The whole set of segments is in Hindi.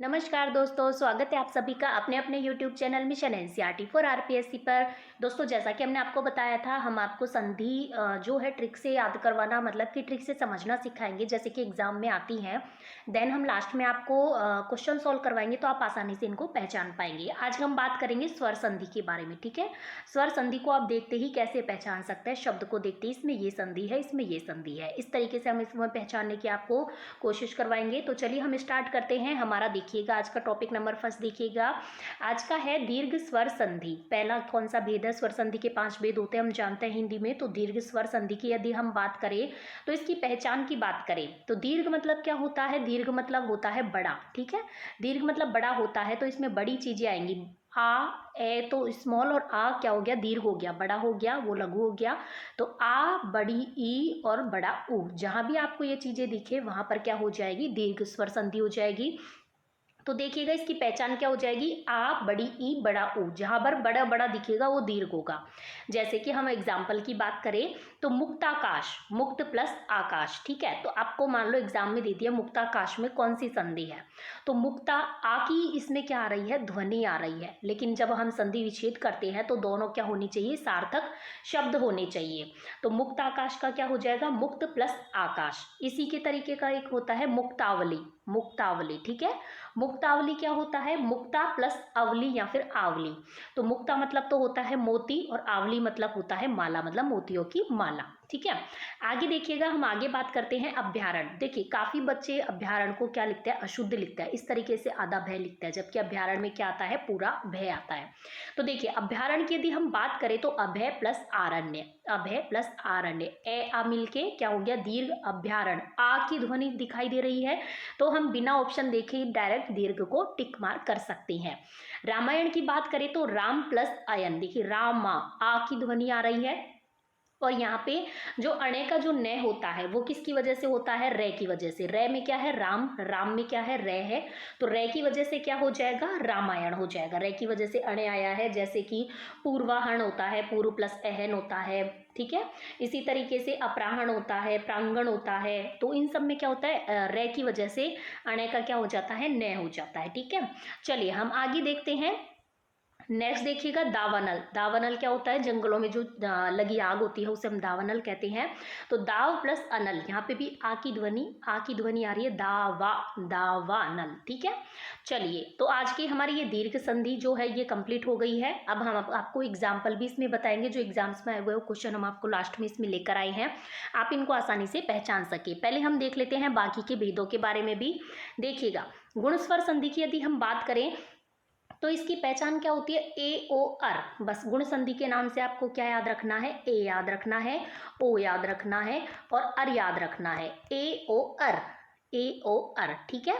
नमस्कार दोस्तों, स्वागत है आप सभी का अपने अपने YouTube channel mission NCERT for RPSC पर। दोस्तों, जैसा कि हमने आपको बताया था, हम आपको संधि जो है ट्रिक से याद करवाना, मतलब कि ट्रिक से समझना सिखाएंगे, जैसे कि एग्जाम में आती हैं। देन हम लास्ट में आपको क्वेश्चन सॉल्व करवाएंगे, तो आप आसानी से इनको पहचान पाएंगे। आज हम बात करेंगे स्वर संधि के बारे में। ठीक है, स्वर संधि को आप देखते ही कैसे पहचान सकते हैं, शब्द को देखते ही इसमें ये संधि है, इसमें ये संधि है, इस तरीके से हम इसमें पहचानने की आपको कोशिश करवाएंगे। तो चलिए हम स्टार्ट करते हैं। हमारा देखिएगा आज का टॉपिक नंबर फर्स्ट देखिएगा। आज का है दीर्घ स्वर संधि। पहला कौन सा भेद है? स्वर संधि के 5 भेद होते हैं, हम जानते हैं हिंदी में। तो दीर्घ स्वर संधि की यदि हम बात करें, तो इसकी पहचान की बात करें तो दीर्घ मतलब क्या होता है? दीर्घ मतलब होता है बड़ा। ठीक है, दीर्घ मतलब बड़ा होता है, तो इसमें बड़ी चीजें आएंगी। आ ए तो स्मॉल, और आ क्या हो गया? दीर्घ हो गया, बड़ा हो गया, वो लघु हो गया। तो आ, बड़ी ई और बड़ा ऊ, जहां भी आपको ये चीजें दिखे वहां पर क्या हो जाएगी? दीर्घ स्वर संधि हो जाएगी। तो देखिएगा इसकी पहचान क्या हो जाएगी? आ, बड़ी ई, बड़ा ऊ, जहां पर बड़ा बड़ा दिखेगा वो दीर्घ होगा। जैसे कि हम एग्जाम्पल की बात करें तो मुक्ताकाश, मुक्त प्लस आकाश। ठीक है, तो आपको मान लो एग्जाम में दे दिया मुक्ताकाश में कौन सी संधि है, तो मुक्ता आ की इसमें क्या आ रही है? ध्वनि आ रही है। लेकिन जब हम संधि विच्छेद करते हैं तो दोनों क्या होनी चाहिए? सार्थक शब्द होने चाहिए। तो मुक्त आकाश का क्या हो जाएगा? मुक्त प्लस आकाश। इसी के तरीके का एक होता है मुक्तावली, मुक्तावली। ठीक है, मुक्तावली क्या होता है? मुक्ता प्लस अवली या फिर आवली। तो मुक्ता मतलब तो होता है मोती, और आवली मतलब होता है माला, मतलब मोतियों की माला। ठीक है, आगे देखिएगा, हम आगे बात करते हैं अभ्यारण। देखिए काफी बच्चे अभ्यारण को क्या लिखते हैं? अशुद्ध लिखते हैं, इस तरीके से आधा भय लिखते हैं, जबकि अभ्यारण में क्या आता है? पूरा भय आता है। तो देखिए अभ्यारण की यदि हम बात करें तो अभय प्लस आरण्य, अभय प्लस आरण्य, ए आ मिलके क्या हो गया? दीर्घ अभ्यारण। आ की ध्वनि दिखाई दे रही है, तो हम बिना ऑप्शन देखे डायरेक्ट दीर्घ को टिक मार्क कर सकते हैं। रामायण की बात करें तो राम प्लस अयन, देखिए रामा, आ की ध्वनि आ रही है। और यहाँ पे जो अणे का जो न होता है वो किसकी वजह से होता है? रे की वजह से। रे में क्या है? राम, राम में क्या है? रे है। तो रे की वजह से क्या हो जाएगा? रामायण हो जाएगा। रे की वजह से अणे आया है, जैसे कि पूर्वाहन होता है, पूर्व प्लस अहन होता है। ठीक है, इसी तरीके से अपराहन होता है, प्रांगण होता है। तो इन सब में क्या होता है? रे की वजह से अणे का क्या हो जाता है? न हो जाता है। ठीक है, चलिए हम आगे देखते हैं। नेक्स्ट देखिएगा दावानल। दावानल क्या होता है? जंगलों में जो लगी आग होती है उसे हम दावानल कहते हैं। तो दाव प्लस अनल, यहाँ पे भी आ की ध्वनि, आ की ध्वनि आ रही है, दावा, दावानल। ठीक है, चलिए तो आज की हमारी ये दीर्घ संधि जो है ये कंप्लीट हो गई है। अब हम आपको एग्जाम्पल भी इसमें बताएंगे, जो एग्जाम्स में आए हुए क्वेश्चन हम आपको लास्ट में इसमें लेकर आए हैं, आप इनको आसानी से पहचान सके। पहले हम देख लेते हैं बाकी के भेदों के बारे में भी। देखिएगा गुण स्वर संधि की यदि हम बात करें तो इसकी पहचान क्या होती है? ए ओ अर। बस गुण संधि के नाम से आपको क्या याद रखना है? ए याद रखना है, ओ याद रखना है, और अर याद रखना है। ए ओ अर, ए ओ अर। ठीक है,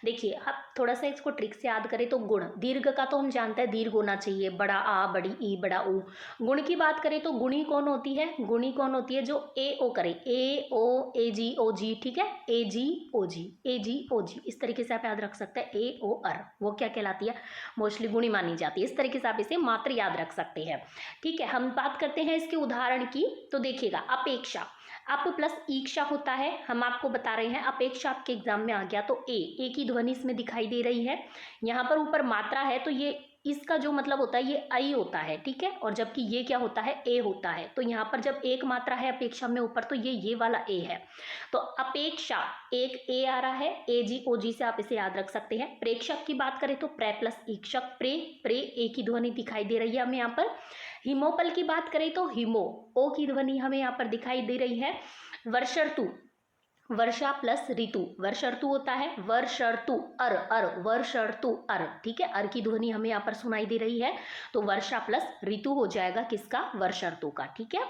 देखिए अब थोड़ा सा इसको ट्रिक से याद करें तो गुण, दीर्घ का तो हम जानते हैं दीर्घ होना चाहिए, बड़ा आ, बड़ी ई, बड़ा ऊ। गुण की बात करें तो गुणी कौन होती है? गुणी कौन होती है? जो ए ओ करे, ए ओ, ए जी ओ जी। ठीक है, ए जी ओ जी, ए जी ओ जी, इस तरीके से आप याद रख सकते हैं। ए ओ अर वो क्या कहलाती है? मोस्टली गुणी मानी जाती है। इस तरीके से आप इसे मात्र याद रख सकते हैं। ठीक है, हम बात करते हैं इसके उदाहरण की। तो देखिएगा अपेक्षा, अप प्लस ईक्षा होता है, हम आपको बता रहे हैं। अपेक्षा आपके एग्जाम में आ गया तो ए की ध्वनि इसमें दिखाई दे रही है। यहाँ पर ऊपर मात्रा है, तो ये इसका जो मतलब होता है ये आई होता है। ठीक है, और जबकि ये क्या होता है? ए होता है। तो यहाँ पर जब एक मात्रा है अपेक्षा में ऊपर, तो ये वाला ए है। तो अपेक्षा, एक ए आ रहा है, ए जी ओ जी से आप इसे याद रख सकते हैं। प्रेक्षक की बात करें तो प्रे प्लस ईक्षक, प्रे, प्रे, ए की ध्वनि दिखाई दे रही है हमें यहाँ पर। हिमोपल की बात करें तो हिमो, ओ की ध्वनि हमें यहाँ पर दिखाई दे रही है। वर्षर्तु, वर्षा प्लस ऋतु, वर्ष ऋतु होता है, वर्ष ऋतु, अर अर, वर्ष ऋतु अर। ठीक है, अर की ध्वनि हमें यहाँ पर सुनाई दे रही है, तो वर्षा प्लस ऋतु हो जाएगा किसका? वर्ष ऋतु का। ठीक है,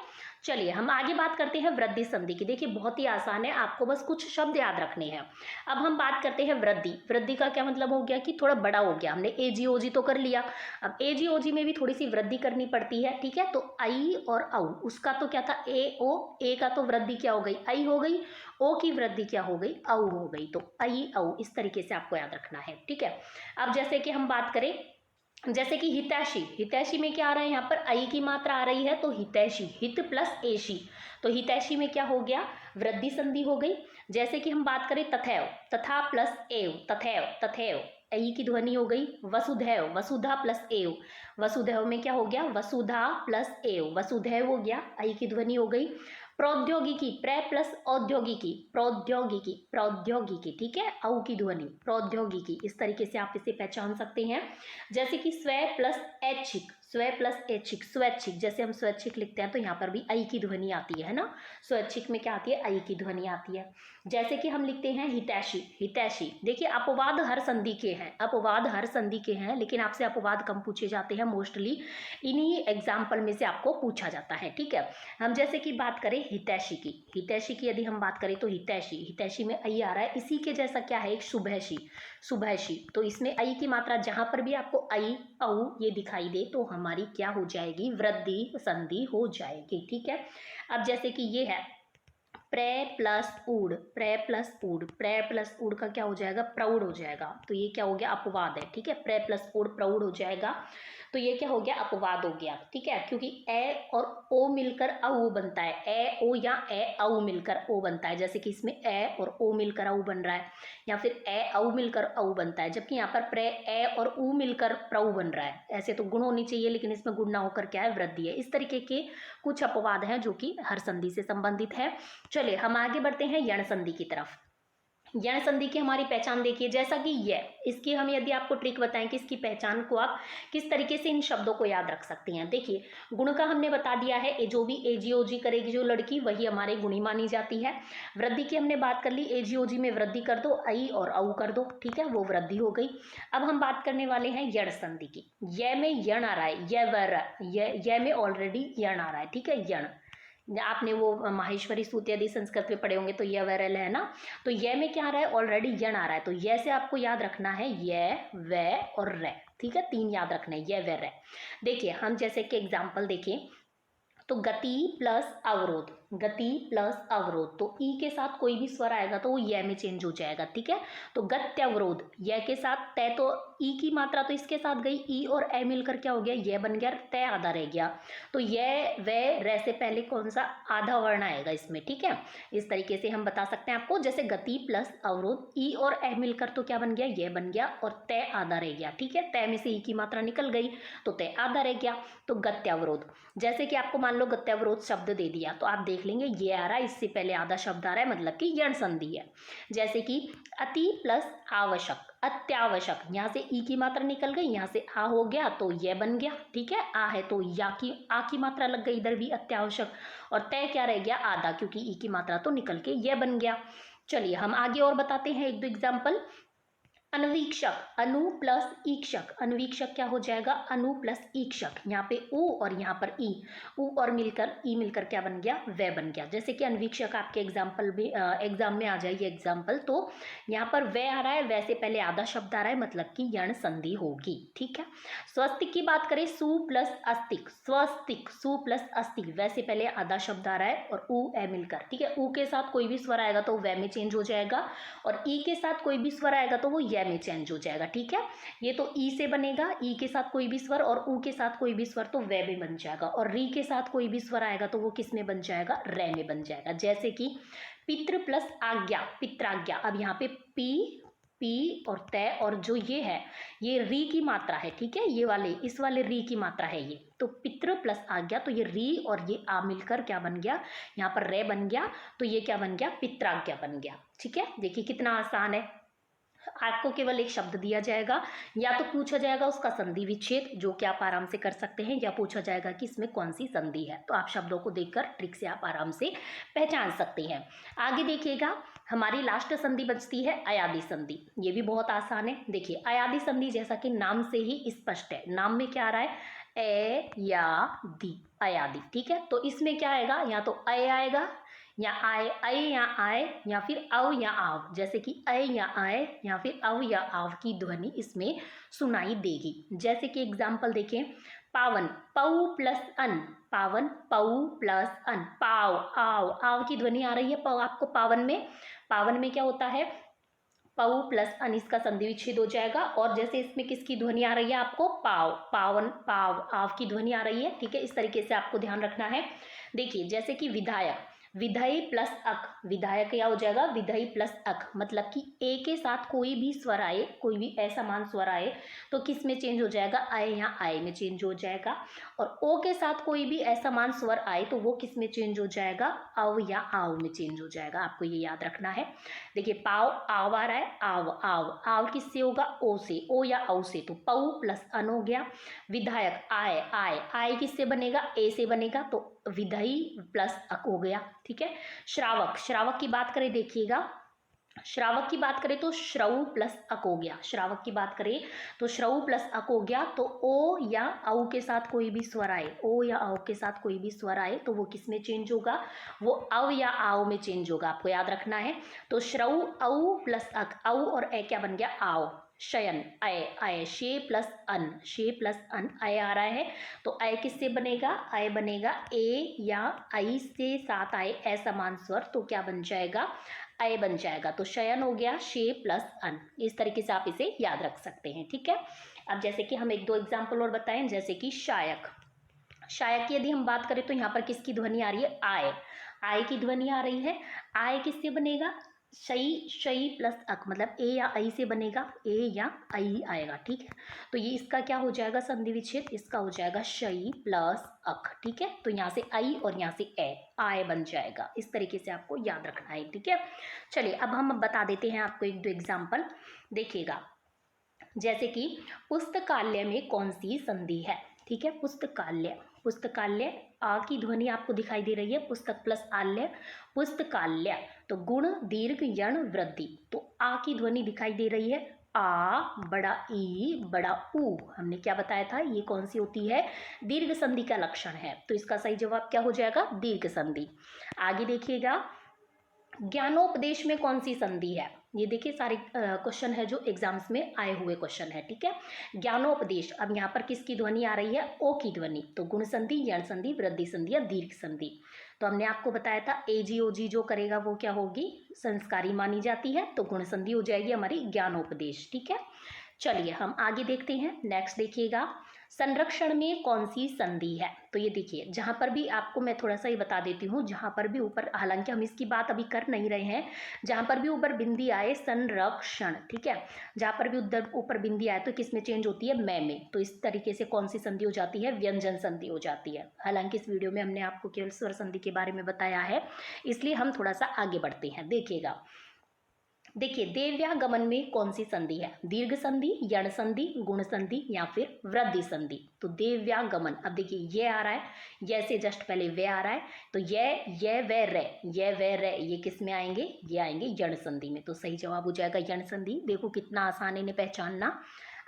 चलिए हम आगे बात करते हैं वृद्धि संधि की। देखिए बहुत ही आसान है, आपको बस कुछ शब्द याद रखने हैं। अब हम बात करते हैं वृद्धि। वृद्धि का क्या मतलब हो गया? कि थोड़ा बड़ा हो गया। हमने ए जी ओ जी तो कर लिया, अब ए जी ओ जी में भी थोड़ी सी वृद्धि करनी पड़ती है। ठीक है, तो आई और औ, उसका तो क्या था? ए ओ, ए का तो वृद्धि क्या हो गई? आई हो गई, ओ की वृद्धि क्या हो गई? औ हो गई। तो आई औ, इस तरीके से आपको याद रखना है। ठीक है, अब जैसे कि हम बात करें, जैसे कि हितैषी, हितैषी में क्या आ रहा है? यहाँ पर आई की मात्रा आ रही है, तो हितैषी, हित प्लस एशी, तो हितैषी में क्या हो गया? वृद्धि संधि हो गई। जैसे कि हम बात करें तथैव, तथा प्लस एव, तथैव, तथैव, ऐ की ध्वनि हो गई। वसुधैव, वसुधा प्लस एव, वसुधैव में क्या हो गया, वसुधा प्लस एव, वसुधैव हो गया, ऐ की ध्वनि हो गई। प्रौद्योगिकी, प्र प्लस औद्योगिकी, प्रौद्योगिकी, प्रौद्योगिकी, ठीक है, औ की ध्वनि, प्रौद्योगिकी, इस तरीके से आप इसे पहचान सकते हैं। जैसे कि स्व प्लस ऐच्छिक, स्व प्लस ऐच्छिक, स्वैच्छिक, जैसे हम स्वैच्छिक लिखते हैं तो यहाँ पर भी ऐ की ध्वनि आती है ना, स्वैच्छिक में क्या आती है, ऐ की ध्वनि आती है। जैसे कि हम लिखते हैं हितैषी, हितैषी, देखिए अपवाद हर संधि के हैं, अपवाद हर संधि के हैं, लेकिन आपसे अपवाद कम पूछे जाते हैं, मोस्टली इन्हीं एग्जाम्पल में से आपको पूछा जाता है, ठीक है। हम जैसे कि बात करें हितैषी की, हितैषी की यदि हम बात करें तो हितैषी, हितैषी में ऐ आ रहा है, इसी के जैसा क्या है, एक शुभैषी, शुभैषी, तो इसमें ऐ की मात्रा जहां पर भी आपको ऐ औ ये दिखाई दे तो हमारी क्या हो जाएगी, वृद्धि संधि हो जाएगी, ठीक है। अब जैसे कि ये है प्र प्लस ऊड, प्र प्लस ऊड, प्र प्लस ऊड का क्या हो जाएगा, प्रौढ़ हो जाएगा, तो ये क्या हो गया, अपवाद है, ठीक है, प्र प्लस ऊड प्रौढ़ हो जाएगा, तो ये क्या हो गया, अपवाद हो गया, ठीक है, क्योंकि ए और ओ मिलकर औ बनता है, ए ओ या ए औ मिलकर ओ बनता है, जैसे कि इसमें ए और ओ मिलकर औ बन रहा है, या फिर ए औ मिलकर औ बनता है, जबकि यहाँ पर प्र ए और ऊ मिलकर प्रौ बन रहा है। ऐसे तो गुण होनी चाहिए, लेकिन इसमें गुण ना होकर क्या है, वृद्धि है। इस तरीके के कुछ अपवाद हैं जो कि हर संधि से संबंधित है। चलिए हम आगे बढ़ते हैं यण संधि की तरफ। यण संधि की हमारी पहचान देखिए, जैसा कि इसकी हम यदि आपको ट्रिक बताएं कि इसकी पहचान को आप किस तरीके से इन शब्दों को याद रख सकते हैं। देखिए गुण का हमने बता दिया है, जो भी एजीओजी करेगी जो लड़की वही हमारे गुणी मानी जाती है। वृद्धि की हमने बात कर ली, एजीओजी में वृद्धि कर दो, ऐ और औ कर दो, ठीक है, वो वृद्धि हो गई। अब हम बात करने वाले हैं यण संधि की। य में यण आ रहा है, य में ऑलरेडी यण आ रहा है, ठीक है, यण, आपने वो माहेश्वरी सूत्र यदि संस्कृत में पढ़े होंगे तो य वैरल है ना, तो य में क्या आ रहा है, ऑलरेडी यण आ रहा है, तो य से आपको याद रखना है य, व और रे, ठीक है, तीन याद रखने हैं, य व रे। देखिए हम जैसे कि एग्जाम्पल देखें तो गति प्लस अवरोध, गति प्लस अवरोध, तो ई के साथ कोई भी स्वर आएगा तो वो य में चेंज हो जाएगा, ठीक है, तो गत्यवरोध, य के साथ तय, तो ई की मात्रा तो इसके साथ गई, ई और ए मिलकर क्या हो गया, य बन गया, तय आधा रह गया, तो य व रे से पहले कौन सा आधा वर्ण आएगा इसमें, ठीक है। इस तरीके से हम बता सकते हैं आपको, जैसे गति प्लस अवरोध, ई और ए मिलकर तो क्या बन गया, य बन गया, और तय आधा रह गया, ठीक है, तय में से ई की मात्रा निकल गई तो तय आधा रह गया, तो गत्यावरोध। जैसे कि आपको मान लो गत्यावरोध शब्द दे दिया तो आप देख लेंगे ये आ रहा है, इससे पहले आधा शब्द आ रहा है, मतलब कि यण संधि है। जैसे कि अति प्लस आवश्यक, अत्यावश्यक, यहाँ से ई की मात्रा निकल गई, यहाँ से आ हो गया तो ये बन गया, ठीक है, आ है तो या की आ की मात्रा लग गई, इधर भी अत्यावश्यक, और तय क्या रह गया, आधा, क्योंकि ई की मात्रा तो निकल के ये बन गया। चलिए हम आगे और बताते हैं एक दो एग्जाम्पल। अनवीक्षक, अनु प्लस ईक्षक, अनवीक्षक क्या हो जाएगा, अनु प्लस ईक्षक, यहाँ पे उ और यहाँ पर ई, उ और मिलकर ई मिलकर क्या बन गया, वे बन गया। जैसे कि अनवीक्षक आपके एग्जाम्पल भी एग्जाम में आ जाएगी एग्जाम्पल, तो यहाँ पर वे आ रहा है, वैसे पहले आधा शब्द आ रहा है, मतलब कि यण संधि होगी, ठीक है। स्वस्तिक की बात करें, सु प्लस अस्तिक, स्वस्तिक, सु प्लस अस्तिक, वैसे पहले आधा शब्द आ रहा है और उ ए मिलकर, ठीक है, उ के साथ कोई भी स्वर आएगा तो वे में चेंज हो जाएगा, और ई के साथ कोई भी स्वर आएगा तो वो य में चेंज हो जाएगा, ठीक है। ये तो ई से बनेगा, ई के साथ कोई भी स्वर, और उ के साथ कोई भी स्वर तो वे में बन जाएगा, और री के साथ कोई भी स्वर आएगा तो वो किस में बन जाएगा, रे में बन जाएगा। जैसे कि पितृ प्लस आज्ञा, पित्राज्ञा, अब यहाँ पे पी, पी और तय, और जो ये है ये री की मात्रा है, ठीक है, ये वाले इस वाले री की मात्रा है ये, तो पितृ प्लस आज्ञा, तो ये री और ये आ मिलकर क्या बन गया, यहाँ पर रे बन गया, तो ये क्या बन गया, पित्राज्ञा बन गया, ठीक है। देखिए कितना आसान है, आपको केवल एक शब्द दिया जाएगा, या तो पूछा जाएगा उसका संधि विच्छेद, जो कि आप आराम से कर सकते हैं, या पूछा जाएगा कि इसमें कौन सी संधि है, तो आप शब्दों को देखकर ट्रिक से आप आराम से पहचान सकते हैं। आगे देखिएगा, हमारी लास्ट संधि बचती है अयादि संधि, ये भी बहुत आसान है। देखिए अयादि संधि जैसा कि नाम से ही स्पष्ट है, नाम में क्या आ रहा है, ए या दी, अयादि, ठीक है, तो इसमें क्या आएगा, या तो अय आएगा, या आए, अय या आए, या फिर अव या आव, जैसे कि अय या आए या फिर अव या आव की ध्वनि इसमें सुनाई देगी। जैसे कि एग्जाम्पल देखें, पावन, पौ प्लस अन, पावन, पौ प्लस अन, पाव, आव, आव की ध्वनि आ रही है आपको पावन में, पावन में क्या होता है, पौ प्लस अन, इसका संधि विच्छेद हो जाएगा, और जैसे इसमें किसकी ध्वनि आ रही है आपको, पाव, पावन, पाव, आव की ध्वनि आ रही है, ठीक है, इस तरीके से आपको ध्यान रखना है। देखिए जैसे कि विधायक, विधेय प्लस अक, विधायक क्या हो जाएगा, विधेय प्लस अक, मतलब कि ए के साथ कोई भी स्वर आए, कोई भी असमान स्वर आए तो किस में चेंज हो जाएगा, आए या आए में चेंज हो जाएगा। और ओ के साथ कोई भी असमान स्वर आए तो वो किस में चेंज हो जाएगा, अव या आव में चेंज हो जाएगा। आपको ये याद रखना है। देखिए पाव आव आ रहा है, आव आव आव किससे होगा, ओ से, ओ या औ से, तो पऊ प्लस अन हो गया। विधायक आय आय आय किससे बनेगा, ए से बनेगा, तो विधेय प्लस अक हो गया। ठीक है। श्रावक, श्रावक की बात करें, देखिएगा श्रावक की बात करें तो श्रऊ प्लस अक हो गया। श्रावक की बात करें तो श्रऊ प्लस अक हो गया। तो ओ या औ के साथ कोई भी स्वर आए, ओ या औ के साथ कोई भी स्वर आए तो वो किस में चेंज होगा, वो अव या आव में चेंज होगा। आपको याद रखना है। तो श्रऊ औ प्लस अक, औ और ए क्या बन गया, आव। शयन अय अय, शे प्लस अन, शे प्लस अन अय आ रहा है। तो अय किससे बनेगा, अय बनेगा ए या आई से साथ आए असमान स्वर तो क्या बन जाएगा, अय बन जाएगा। तो शयन हो गया शे प्लस अन। इस तरीके से आप इसे याद रख सकते हैं। ठीक है। अब जैसे कि हम एक दो एग्जाम्पल और बताएं, जैसे कि शायक, शायक की यदि हम बात करें तो यहाँ पर किसकी ध्वनि आ रही है, आय, आय की ध्वनि आ रही है। आय किससे बनेगा, शई, शई प्लस अक, मतलब ए या आई से बनेगा, ए या आई आएगा। ठीक है। तो ये इसका क्या हो जाएगा संधि विच्छेद, इसका हो जाएगा शई प्लस अक। ठीक है। तो यहाँ से आई और यहाँ से ए, आय बन जाएगा। इस तरीके से आपको याद रखना है। ठीक है। चलिए अब हम बता देते हैं आपको एक दो एग्जाम्पल। देखिएगा, जैसे कि पुस्तकालय में कौन सी संधि है। ठीक है। पुस्तकालय, पुस्तकालय आ की ध्वनि आपको दिखाई दे रही है, पुस्तक प्लस आल्य, पुस्तकालय। तो गुण दीर्घ यण वृद्धि, तो आ की ध्वनि दिखाई दे रही है, आ बड़ा ई बड़ा ऊ। हमने क्या बताया था, ये कौन सी होती है, दीर्घ संधि का लक्षण है। तो इसका सही जवाब क्या हो जाएगा, दीर्घ संधि। आगे देखिएगा, ज्ञानोपदेश में कौन सी संधि है। ये देखिए सारे क्वेश्चन है जो एग्जाम्स में आए हुए क्वेश्चन है। ठीक है। ज्ञानोपदेश, अब यहाँ पर किसकी ध्वनि आ रही है, ओ की ध्वनि। तो गुण संधि, यण संधि, वृद्धि संधि या दीर्घ संधि। तो हमने आपको बताया था एजीओजी जो करेगा वो क्या होगी, संस्कारी मानी जाती है। तो गुण संधि हो जाएगी हमारी ज्ञानोपदेश। ठीक है। चलिए हम आगे देखते हैं। नेक्स्ट देखिएगा, संरक्षण में कौन सी संधि है। तो ये देखिए, जहां पर भी आपको मैं थोड़ा सा ये बता देती हूँ, जहां पर भी ऊपर, हालांकि हम इसकी बात अभी कर नहीं रहे हैं, जहां पर भी ऊपर बिंदी आए संरक्षण, ठीक है, जहां पर भी उधर ऊपर बिंदी आए तो किस में चेंज होती है, में। तो इस तरीके से कौन सी संधि हो जाती है, व्यंजन संधि हो जाती है। हालांकि इस वीडियो में हमने आपको केवल स्वर संधि के बारे में बताया है, इसलिए हम थोड़ा सा आगे बढ़ते हैं। देखिएगा, देखिए देव्यागमन में कौन सी संधि है, दीर्घ संधि, यण संधि, गुण संधि या फिर वृद्धि संधि। तो देव्यागमन, अब देखिए ये आ रहा है, ये से जस्ट पहले वे आ रहा है, तो ये वे रे, ये वे रे, ये किस में आएंगे, ये आएंगे यण संधि में। तो सही जवाब हो जाएगा यण संधि। देखो कितना आसान है इन्हें पहचानना।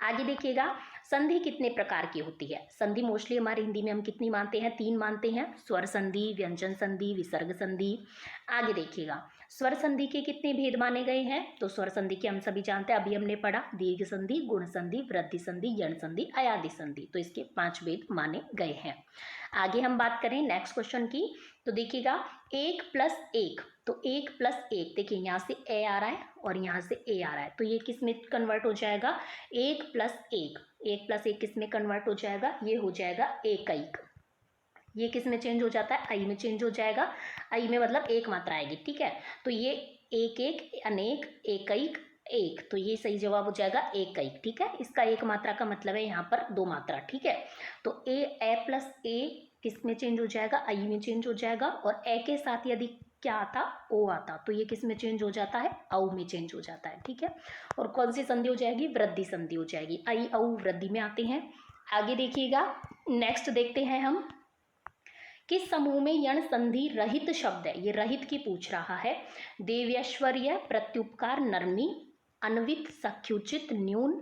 आगे देखिएगा, संधि कितने प्रकार की होती है। संधि मोस्टली हमारे हिंदी में हम कितनी मानते हैं, तीन मानते हैं, स्वर संधि, व्यंजन संधि, विसर्ग संधि। आगे देखिएगा, स्वर संधि के कितने भेद माने गए हैं। तो स्वर संधि के हम सभी जानते हैं, अभी हमने पढ़ा, दीर्घ संधि, गुण संधि, वृद्धि संधि, यण संधि, अयादि संधि। तो इसके 5 भेद माने गए हैं। आगे हम बात करें नेक्स्ट क्वेश्चन की, तो देखिएगा 1+1, तो 1+1, देखिए यहाँ से ए आ रहा है और यहाँ से ए आ रहा है, तो ये किस में कन्वर्ट हो जाएगा, 1+1, 1+1 किस में कन्वर्ट हो जाएगा, ये हो जाएगा एकैक। ये किस में चेंज हो जाता है, आई में चेंज हो जाएगा। आई में मतलब एक मात्रा आएगी। ठीक है। तो ये एक एक, अनेक, एकैक, एक, तो ये सही जवाब हो जाएगा एकैक। ठीक है। इसका एक मात्रा का मतलब है यहाँ पर दो मात्रा। ठीक है। तो ए प्लस ए किस में चेंज हो जाएगा, आई में चेंज हो जाएगा। और ए के साथ यदि क्या आता, ओ आता, तो ये किस में चेंज हो जाता है, औ में चेंज हो जाता है। ठीक है। और कौन सी संधि हो जाएगी, वृद्धि संधि हो जाएगी। आई औ वृद्धि में आते हैं। आगे देखिएगा, नेक्स्ट देखते हैं हम, किस समूह में यण संधि रहित शब्द है। ये रहित की पूछ रहा है। देव्यश्वर्य, प्रत्युपकार, नरमी, अन्वित, सख्युचित, न्यून,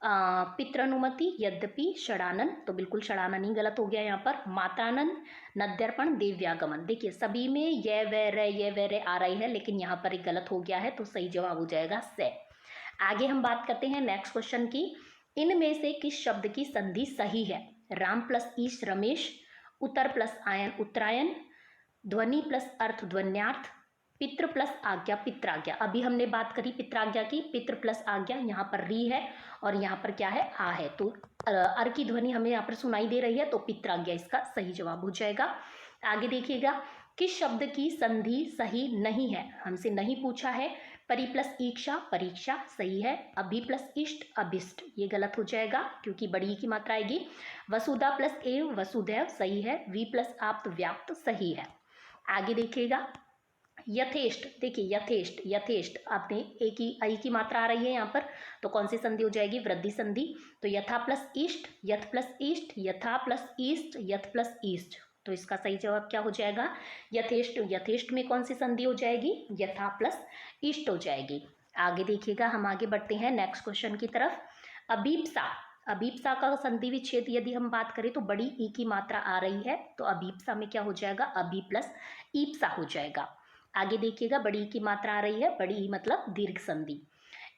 पितृनुमति, यद्यपि, षडानन। तो बिल्कुल षडानन ही गलत हो गया यहाँ पर। मात्रानन, नद्यर्पण, देव्यागमन। देखिए सभी में ये वे रे आ रही है, लेकिन यहाँ पर एक गलत हो गया है, तो सही जवाब हो जाएगा से। आगे हम बात करते हैं नेक्स्ट क्वेश्चन की, इनमें से किस शब्द की संधि सही है। राम प्लस ईश रमेश, उत्तर प्लस आयन उत्तरायण, ध्वनि प्लस अर्थ ध्वन्यार्थ, पितृ प्लस आज्ञा पित्राज्ञा। अभी हमने बात करी पित्राज्ञा की, पितृ प्लस आज्ञा, यहाँ पर री है और यहाँ पर क्या है, आ है। तो अर की ध्वनि हमें यहाँ पर सुनाई दे रही है, तो पित्राज्ञा इसका सही जवाब हो जाएगा। आगे देखिएगा, किस शब्द की संधि सही नहीं है, हमसे नहीं पूछा है। परि प्लस ईक्षा परीक्षा सही है। अभि प्लस इष्ट अभिष्ट ये गलत हो जाएगा क्योंकि बड़ी की मात्रा आएगी। वसुधा प्लस एव वसुदैव सही है। वी प्लस आप्त व्याप्त सही है। आगे देखिएगा यथेष्ट, देखिए यथेष्ट यथेष्ट आपने एक ही आई की मात्रा आ रही है यहाँ पर, तो कौन सी संधि हो जाएगी, वृद्धि संधि। तो यथा प्लस इष्ट यथ प्लस इष्ट यथा प्लस ईस्ट यथ प्लस ईस्ट, तो इसका सही जवाब क्या हो जाएगा, यथेष्ट। यथेष्ट में कौन सी संधि हो जाएगी, यथा प्लस इष्ट हो जाएगी। आगे देखिएगा, हम आगे बढ़ते हैं नेक्स्ट क्वेश्चन की तरफ। अभीप्सा, अभीप्सा का संधि विच्छेद यदि हम बात करें तो बड़ी ई की मात्रा आ रही है, तो अभीप्सा में क्या हो जाएगा, अभी प्लस ईप्सा हो जाएगा। आगे देखिएगा, बड़ी की मात्रा आ रही है, बड़ी ई मतलब दीर्घ संधि।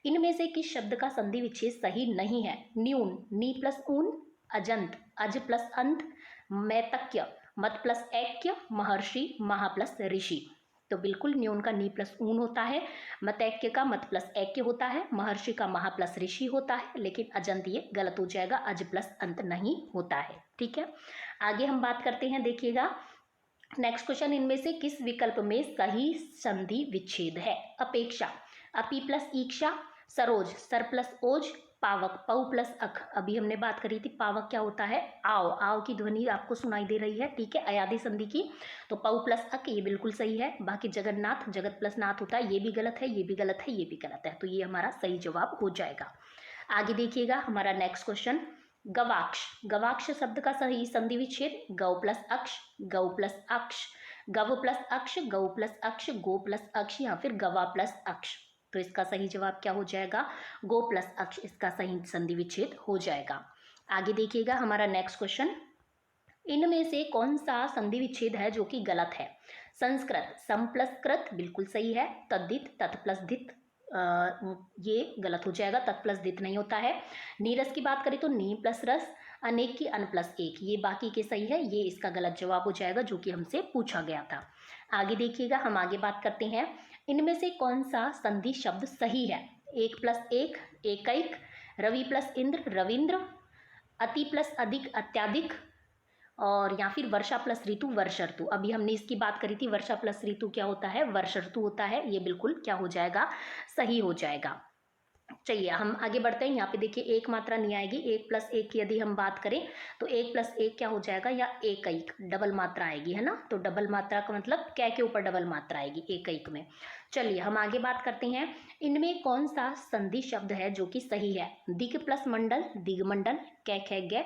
इनमें से किस शब्द का संधि विच्छेद सही नहीं है, न्यून, नी प्लस ऊन, अजंत, अज प्लस अंत, मैतक्य, मत प्लस ऐक्य, महर्षि, महा प्लस ऋषि। तो बिल्कुल न्यून का नी प्लस ऊन होता है, मतैक्य का मत प्लस ऐक्य होता है, महर्षि का महा प्लस ऋषि होता है, लेकिन अजंत ये गलत हो जाएगा, अज प्लस अंत नहीं होता है। ठीक है, आगे हम बात करते हैं, देखिएगा नेक्स्ट क्वेश्चन, इनमें से किस विकल्प में सही संधि विच्छेद है। अपेक्षा, अपी प्लस ईक्षा, सरोज, सर प्लस ओज, पावक, पौ प्लस अख। अभी हमने बात करी थी पावक क्या होता है, आओ, आओ की ध्वनि आपको सुनाई दे रही है, ठीक है, अयादि संधि की। तो पौ प्लस अक ये बिल्कुल सही है। बाकी जगन्नाथ, जगत प्लस नाथ होता है, ये भी गलत है, ये भी गलत है, ये भी गलत है, तो ये हमारा सही जवाब हो जाएगा। आगे देखिएगा हमारा नेक्स्ट क्वेश्चन, गवाक्ष, गवाक्ष शब्द का सही संधि विच्छेद, गौ प्लस अक्ष, गौ प्लस अक्ष, गव प्लस अक्ष, गौ प्लस अक्ष, गो प्लस अक्ष, या फिर गवा प्लस अक्ष। तो इसका सही जवाब क्या हो जाएगा, गो प्लस अक्ष इसका सही संधि विच्छेद हो जाएगा। आगे देखिएगा हमारा नेक्स्ट क्वेश्चन, इनमें से कौन सा संधि विच्छेद है जो कि गलत है। संस्कृत, सम प्लस कृत बिल्कुल सही है। तद्धित, तत् प्लस धित ये गलत हो जाएगा, तत् प्लस धित नहीं होता है। नीरस की बात करें तो नी प्लस रस, अनेक की अन प्लस एक, ये बाकी के सही है, ये इसका गलत जवाब हो जाएगा जो कि हमसे पूछा गया था। आगे देखिएगा, हम आगे बात करते हैं, इनमें से कौन सा संधि शब्द सही है। एक प्लस एक एकैक, रवि प्लस इंद्र रविंद्र, अति प्लस अधिक अत्याधिक, और या फिर वर्षा प्लस ऋतु वर्ष ऋतु। अभी हमने इसकी बात करी थी, वर्षा प्लस ऋतु क्या होता है, वर्ष ऋतु होता है, ये बिल्कुल क्या हो जाएगा, सही हो जाएगा। चलिए हम आगे बढ़ते हैं, यहाँ पे देखिए एक मात्रा नहीं आएगी, एक प्लस एक की यदि हम बात करें तो एक प्लस एक क्या हो जाएगा, या एक एक डबल मात्रा आएगी, है ना। तो डबल मात्रा का मतलब कै के ऊपर डबल मात्रा आएगी एक एक में। चलिए हम आगे बात करते हैं, इनमें कौन सा संधि शब्द है जो कि सही है। दिग प्लस मंडल दिगमंडल, कै खे गै,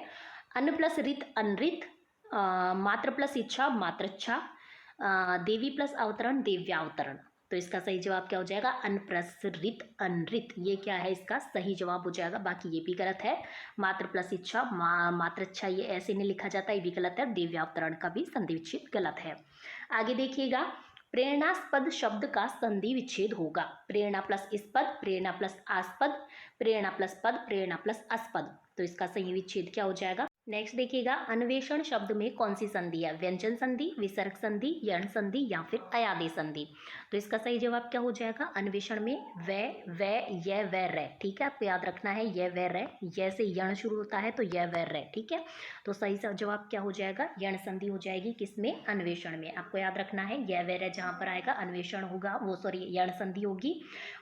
अन्न प्लस रित अनरित, मात्र प्लस इच्छा मात्रच्छा, देवी प्लस अवतरण दिव्यावतरण। तो इसका सही जवाब क्या हो जाएगा, अनप्रसरित अनृत, ये क्या है इसका सही जवाब हो जाएगा। बाकी ये भी गलत है, मात्र प्लस इच्छा मात्रच्छा ये ऐसे नहीं लिखा जाता, ये भी गलत है। दिव्यावतरण का भी संधि विच्छेद गलत है। आगे देखिएगा, प्रेरणास्पद शब्द का संधि विच्छेद होगा। प्रेरणा प्लस इस्पद, प्रेरणा प्लस आस्पद, प्रेरणा प्लस पद, प्रेरणा प्लस अस्पद। तो इसका सही विच्छेद क्या हो जाएगा। नेक्स्ट देखिएगा, अन्वेषण शब्द में कौन सी संधि है। व्यंजन संधि, विसर्ग संधि, यण संधि, या फिर अयादि संधि। तो इसका सही जवाब क्या हो जाएगा, अन्वेषण में व य व र, ठीक है, आपको याद रखना है य व र, य से यण शुरू होता है तो य व र, ठीक है। तो सही जवाब क्या हो जाएगा, यण संधि हो जाएगी, किसमें, अन्वेषण में। आपको याद रखना है य व र जहाँ पर आएगा अन्वेषण होगा, वो सॉरी यण संधि होगी,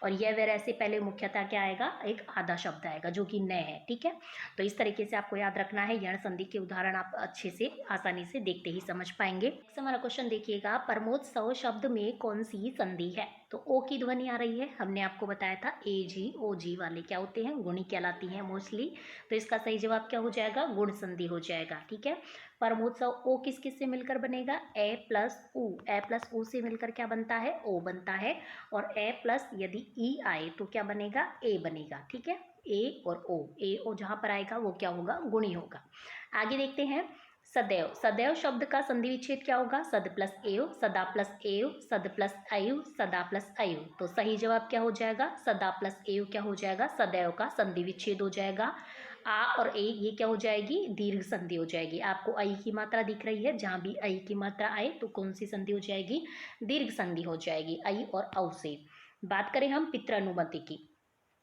और य व र से पहले मुख्यतः क्या आएगा, एक आधा शब्द आएगा जो कि न है, ठीक है। तो इस तरीके से आपको याद रखना है, यण संधि के उदाहरण आप अच्छे से आसानी से देखते ही समझ पाएंगे। हमारा क्वेश्चन देखिएगा, परमोत्सव शब्द में कौन सी संधि है। तो ओ की ध्वनि आ रही है, हमने आपको बताया था ए जी ओ जी वाले क्या होते हैं, गुणी कहलाती हैं मोस्टली। तो इसका सही जवाब क्या हो जाएगा, गुण संधि हो जाएगा, ठीक है। परमोत्सव ओ किस किस से मिलकर बनेगा, ए प्लस ऊ से मिलकर क्या बनता है, ओ बनता है, और ए प्लस यदि ई आए तो क्या बनेगा, ए बनेगा, ठीक है। ए और ओ, ए ओ जहाँ पर आएगा वो क्या होगा, गुणी होगा। आगे देखते हैं, सदैव, सदैव शब्द का संधि विच्छेद क्या होगा, सद प्लस एव, सदा प्लस एव, सद प्लस आयु, सदा प्लस आयु। तो सही जवाब क्या हो जाएगा, सदा प्लस एव क्या हो जाएगा, सदैव का संधि विच्छेद हो जाएगा। आ और ए ये क्या हो जाएगी, दीर्घ संधि हो जाएगी। आपको आई की मात्रा दिख रही है, जहाँ भी आई की मात्रा आए तो कौन सी संधि हो जाएगी, दीर्घ संधि हो जाएगी, आई और औ से। बात करें हम पितृ अनुमति की,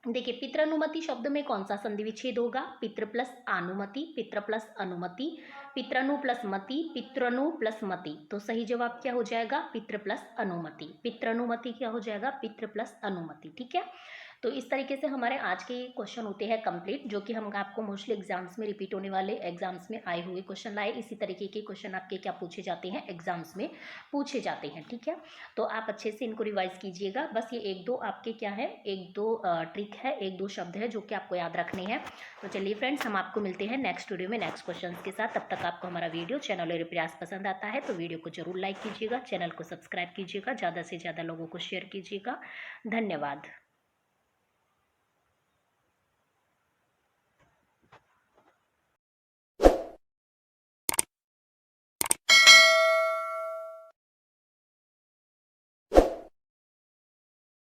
देखिए, पित्रानुमति शब्द में कौन सा संधि विच्छेद होगा? पितृ प्लस अनुमति, पितृ प्लस अनुमति, पितृनु प्लस मति, पितृनु प्लस मति। तो सही जवाब क्या हो जाएगा? पितृ प्लस अनुमति। पितृनुमति क्या हो जाएगा? पितृ प्लस अनुमति। ठीक है, तो इस तरीके से हमारे आज के क्वेश्चन होते हैं कंप्लीट, जो कि हम आपको मोस्टली एग्जाम्स में रिपीट होने वाले एग्जाम्स में आए हुए क्वेश्चन लाए। इसी तरीके के क्वेश्चन आपके क्या पूछे जाते हैं? एग्जाम्स में पूछे जाते हैं। ठीक है, तो आप अच्छे से इनको रिवाइज कीजिएगा। बस ये एक दो आपके क्या है, एक दो ट्रिक है, एक दो शब्द है जो कि आपको याद रखने हैं। तो चलिए फ्रेंड्स, हम आपको मिलते हैं नेक्स्ट वीडियो में नेक्स्ट क्वेश्चन के साथ। तब तक आपको हमारा वीडियो, चैनल और प्रयास पसंद आता है तो वीडियो को जरूर लाइक कीजिएगा, चैनल को सब्सक्राइब कीजिएगा, ज़्यादा से ज़्यादा लोगों को शेयर कीजिएगा। धन्यवाद।